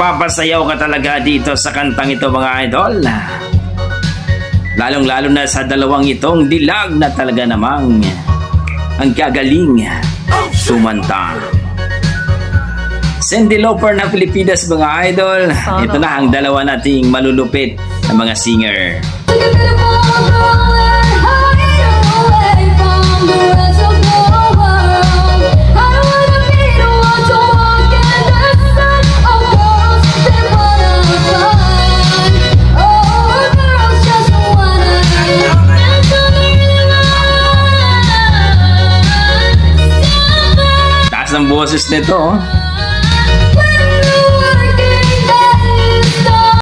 Mapapasayaw ka talaga dito sa kantang ito mga idol. Lalong-lalo na sa dalawang itong dilag na talaga namang ang gagaling sumanta. Cyndi Lauper na Pilipinas mga idol. Ito na ang dalawa nating malulupit na mga singer. Taas ng boses nito.